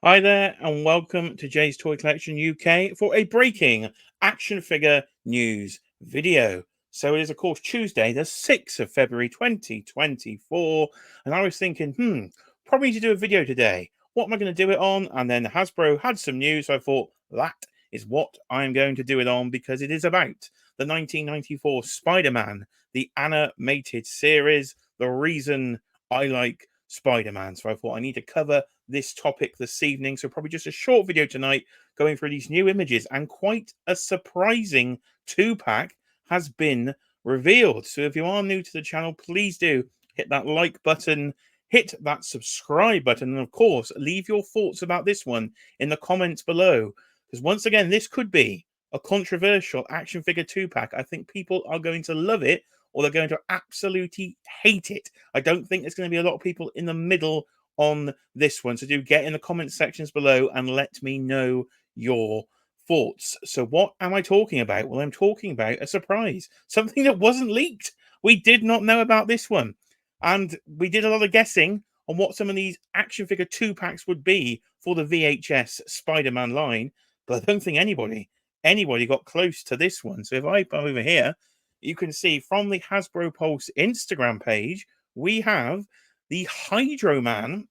Hi there, and welcome to Jay's Toy Collection UK for a breaking action figure news video. So it is, of course, Tuesday, the 6th of February 2024. And I was thinking, probably need to do a video today. What am I going to do it on? And then Hasbro had some news, so I thought that is what I'm going to do it on because it is about the 1994 Spider-Man, the animated series, the reason I like Spider-Man. So I thought I need to cover this topic this evening. So probably just a short video tonight going through these new images, and quite a surprising two-pack has been revealed. So if you are new to the channel, please do hit that like button, hit that subscribe button, and of course leave your thoughts about this one in the comments below, because once again this could be a controversial action figure two-pack. I think people are going to love it, or they're going to absolutely hate it. I don't think there's going to be a lot of people in the middle on this one. So do get in the comment sections below and let me know your thoughts. So what am I talking about? Well, I'm talking about a surprise, something that wasn't leaked. We did not know about this one. And we did a lot of guessing on what some of these action figure two packs would be for the VHS Spider-Man line, but I don't think anybody got close to this one. So if I go over here, you can see from the Hasbro Pulse Instagram page, we have the Hydro-Man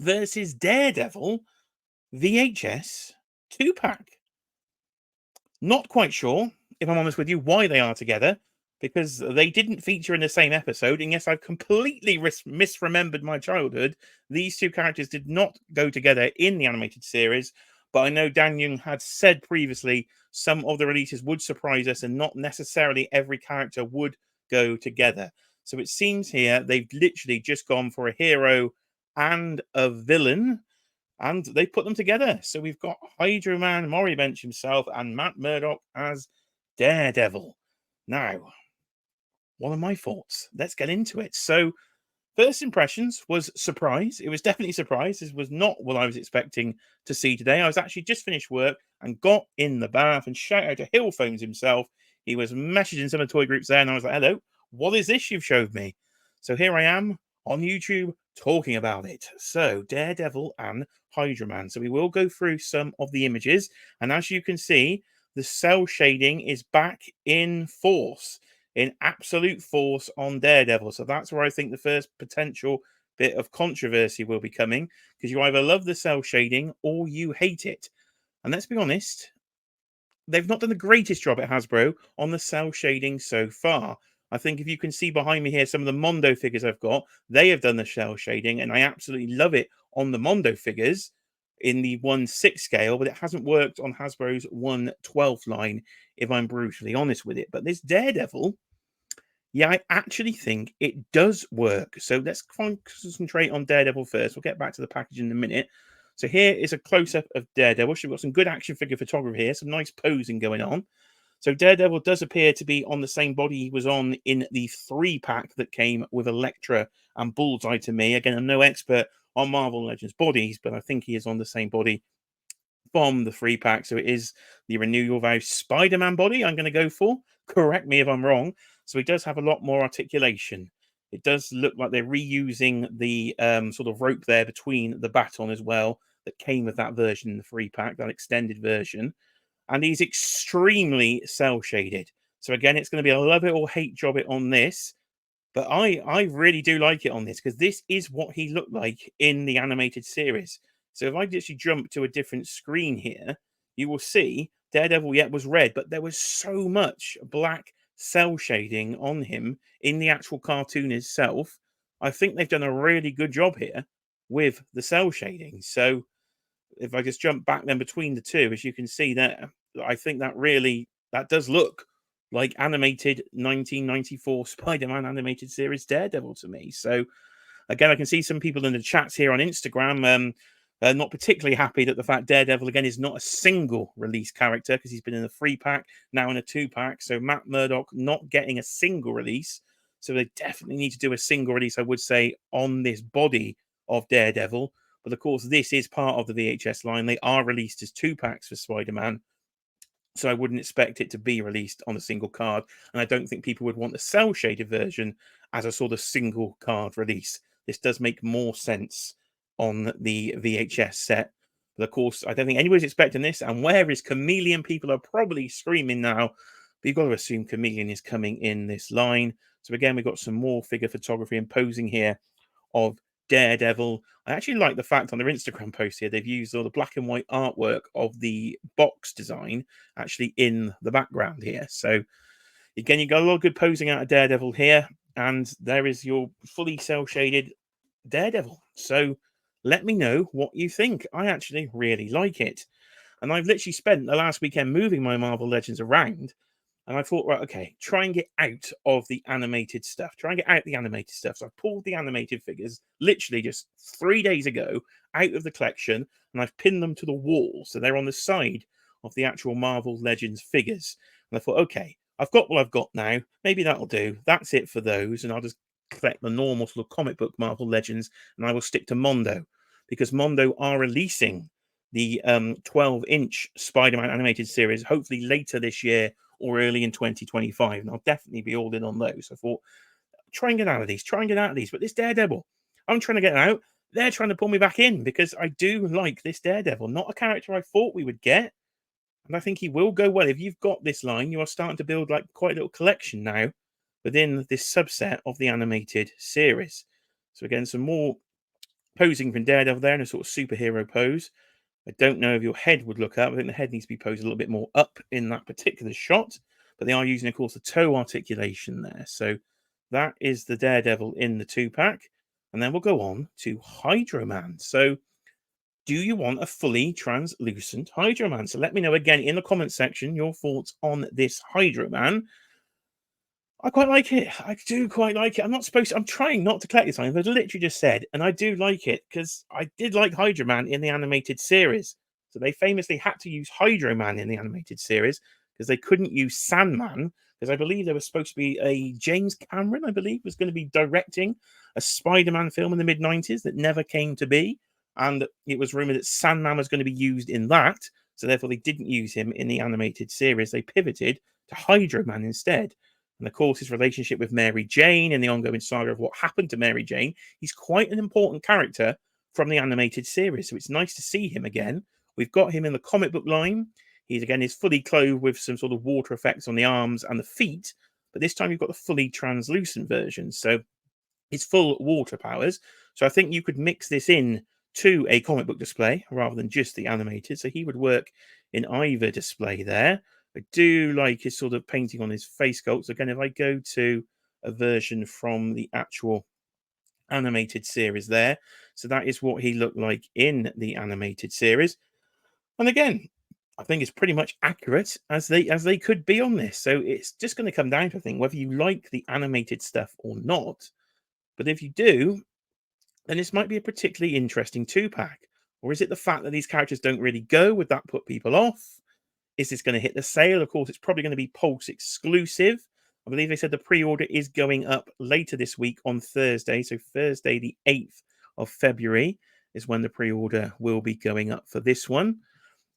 versus Daredevil VHS two-pack. Not quite sure, if I'm honest with you, why they are together, because they didn't feature in the same episode. And yes, I've completely misremembered my childhood. These two characters did not go together in the animated series, but I know Dan Young had said previously some of the releases would surprise us and not necessarily every character would go together. So it seems here they've literally just gone for a hero and a villain, and they put them together. So we've got Hydro-Man, Maury Bench himself, and Matt Murdock as Daredevil. Now, what are my thoughts? Let's get into it. So first impressions was surprise. It was definitely surprise. This was not what I was expecting to see today. I was actually just finished work and got in the bath, and shout out to Hill Phones himself. He was messaging some of the toy groups there, and I was like, hello, what is this you've showed me? So here I am on YouTube talking about it. So Daredevil and Hydro-Man. So we will go through some of the images, and as you can see, the cell shading is back in force, in absolute force on Daredevil. So that's where I think the first potential bit of controversy will be coming, because you either love the cell shading or you hate it. And let's be honest, they've not done the greatest job at Hasbro on the cell shading so far. I think if you can see behind me here, some of the Mondo figures I've got, they have done the cell shading, and I absolutely love it on the Mondo figures in the 1/6 scale, but it hasn't worked on Hasbro's 1/12 line, if I'm brutally honest with it. But this Daredevil, yeah, I actually think it does work. So let's concentrate on Daredevil first. We'll get back to the package in a minute. So here is a close-up of Daredevil. So we've got some good action figure photography here, some nice posing going on. So Daredevil does appear to be on the same body he was on in the 3-pack that came with Elektra and Bullseye to me. Again, I'm no expert on Marvel Legends bodies, but I think he is on the same body from the 3-pack. So it is the Renew Your Vows Spider-Man body I'm going to go for. Correct me if I'm wrong. So he does have a lot more articulation. It does look like they're reusing the sort of rope there between the baton as well that came with that version in the 3-pack, that extended version. And he's extremely cell shaded. So again, it's going to be a love it or hate job it on this. But I really do like it on this, because this is what he looked like in the animated series. So if I actually jump to a different screen here, you will see Daredevil, yet was red, but there was so much black cell shading on him in the actual cartoon itself. I think they've done a really good job here with the cell shading. So if I just jump back then between the two, as you can see there, I think that does look like animated 1994 Spider-Man animated series Daredevil to me. So again, I can see some people in the chats here on Instagram not particularly happy that the fact Daredevil again is not a single release character, because he's been in a 3-pack, now in a 2-pack. So Matt Murdock not getting a single release. So they definitely need to do a single release, I would say, on this body of Daredevil. But of course, this is part of the VHS line. They are released as 2-packs for Spider-Man. So I wouldn't expect it to be released on a single card. And I don't think people would want the cell shaded version as a sort of single card release. This does make more sense on the VHS set. But of course, I don't think anybody's expecting this. And where is Chameleon? People are probably screaming now. But you've got to assume Chameleon is coming in this line. So again, we've got some more figure photography and posing here of Daredevil. I actually like the fact on their Instagram post here, they've used all the black and white artwork of the box design actually in the background here. So again, you got a lot of good posing out of Daredevil here. And there is your fully cel shaded Daredevil. So let me know what you think. I actually really like it. And I've literally spent the last weekend moving my Marvel Legends around. And I thought, right, okay, try and get out of the animated stuff. Try and get out the animated stuff. So I pulled the animated figures literally just 3 days ago out of the collection, and I've pinned them to the wall. So they're on the side of the actual Marvel Legends figures. And I thought, okay, I've got what I've got now. Maybe that'll do. That's it for those. And I'll just collect the normal sort of comic book Marvel Legends, and I will stick to Mondo, because Mondo are releasing the 12-inch Spider-Man animated series, hopefully later this year or early in 2025. And I'll definitely be all in on those. I thought, try and get out of these, try and get out of these. But this Daredevil, I'm trying to get out. They're trying to pull me back in because I do like this Daredevil. Not a character I thought we would get. And I think he will go well. If you've got this line, you are starting to build like quite a little collection now within this subset of the animated series. So again, some more posing from Daredevil there in a sort of superhero pose. I don't know if your head would look up. I think the head needs to be posed a little bit more up in that particular shot. But they are using, of course, the toe articulation there. So that is the Daredevil in the 2-pack. And then we'll go on to Hydro-Man. So do you want a fully translucent Hydro-Man? So let me know again in the comment section your thoughts on this Hydro-Man. I quite like it. I do quite like it. I'm trying not to collect this line, but I literally just said, and I do like it because I did like Hydro Man in the animated series. So they famously had to use Hydro Man in the animated series because they couldn't use Sandman, because I believe there was supposed to be a James Cameron, I believe, was going to be directing a Spider-Man film in the mid-90s that never came to be. And it was rumored that Sandman was going to be used in that. So therefore they didn't use him in the animated series. They pivoted to Hydro Man instead. And of course, his relationship with Mary Jane and the ongoing saga of what happened to Mary Jane. He's quite an important character from the animated series. So it's nice to see him again. We've got him in the comic book line. He's fully clothed with some sort of water effects on the arms and the feet. But this time you've got the fully translucent version. So it's full water powers. So I think you could mix this in to a comic book display rather than just the animated. So he would work in either display there. I do like his sort of painting on his face sculpts. Again, if I go to a version from the actual animated series there, so that is what he looked like in the animated series. And again, I think it's pretty much accurate as they could be on this. So it's just going to come down to, I think, whether you like the animated stuff or not. But if you do, then this might be a particularly interesting 2-pack. Or is it the fact that these characters don't really go? Would that put people off? Is this going to hit the sale? Of course, it's probably going to be Pulse exclusive. I believe they said the pre-order is going up later this week on Thursday. So Thursday, the 8th of February is when the pre-order will be going up for this one.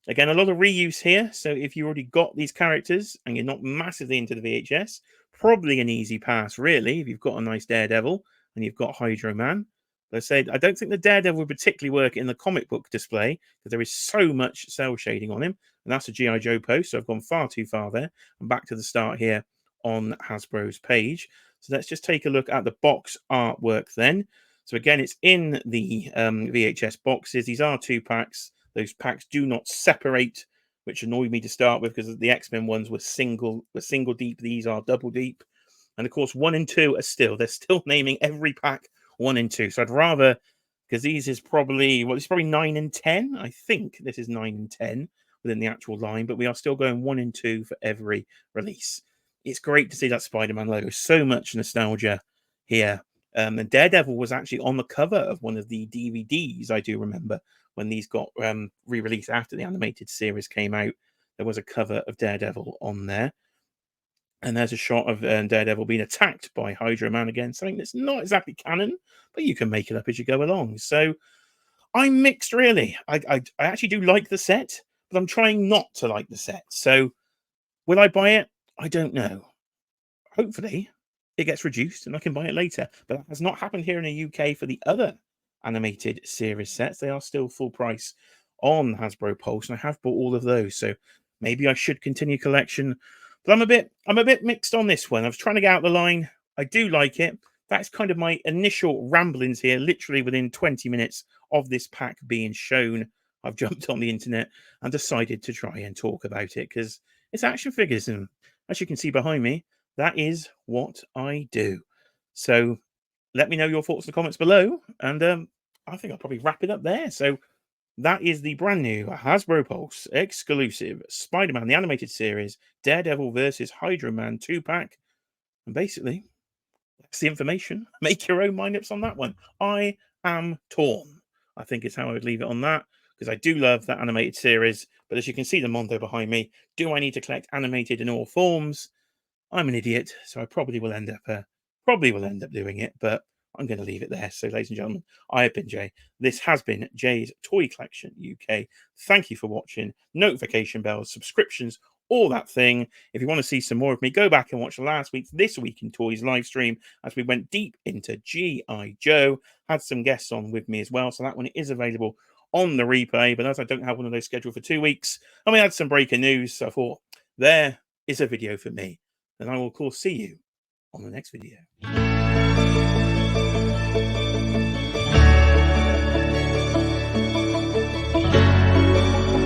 Again, a lot of reuse here. So if you already got these characters and you're not massively into the VHS, probably an easy pass, really, if you've got a nice Daredevil and you've got Hydro Man. I said, I don't think the Daredevil would particularly work in the comic book display because there is so much cell shading on him. And that's a G.I. Joe post. So I've gone far too far there. I'm back to the start here on Hasbro's page. So let's just take a look at the box artwork then. So again, it's in the VHS boxes. These are 2-packs. Those packs do not separate, which annoyed me to start with because the X-Men ones were single deep. These are double deep. And of course, 1 and 2 they're still naming every pack 1 and 2. So I'd rather, because this is probably 9 and 10. I think this is 9 and 10 within the actual line, but we are still going 1 and 2 for every release. It's great to see that Spider-Man logo. So much nostalgia here. And Daredevil was actually on the cover of one of the DVDs, I do remember, when these got re-released after the animated series came out. There was a cover of Daredevil on there. And there's a shot of Daredevil being attacked by Hydro Man again, something that's not exactly canon, but you can make it up as you go along. So I'm mixed, really. I actually do like the set, but I'm trying not to like the set. So will I buy it? I don't know. Hopefully it gets reduced and I can buy it later. But that has not happened here in the UK for the other animated series sets. They are still full price on Hasbro Pulse, and I have bought all of those. So maybe I should continue collection. But I'm a bit mixed on this one. I was trying to get out the line. I do like it. That's kind of my initial ramblings here. Literally within 20 minutes of this pack being shown, I've jumped on the internet and decided to try and talk about it because it's action figures, and as you can see behind me, that is what I do. So let me know your thoughts in the comments below, and I think I'll probably wrap it up there. So that is the brand new Hasbro Pulse exclusive Spider-Man the Animated Series Daredevil versus Hydro-Man 2-pack. And basically, that's the information. Make your own mind ups on that one. I am torn, I think is how I would leave it on that, because I do love that animated series. But as you can see the Mondo behind me, do I need to collect animated in all forms? I'm an idiot, so I probably will end up doing it, but I'm going to leave it there. So, ladies and gentlemen, I have been Jay. This has been Jay's Toy Collection UK. Thank you for watching. Notification bells, subscriptions, all that thing. If you want to see some more of me, go back and watch last week's This Week in Toys live stream as we went deep into G.I. Joe. Had some guests on with me as well, so that one is available on the replay. But as I don't have one of those scheduled for 2 weeks, and we had some breaking news, so I thought there is a video for me. And I will, of course, see you on the next video.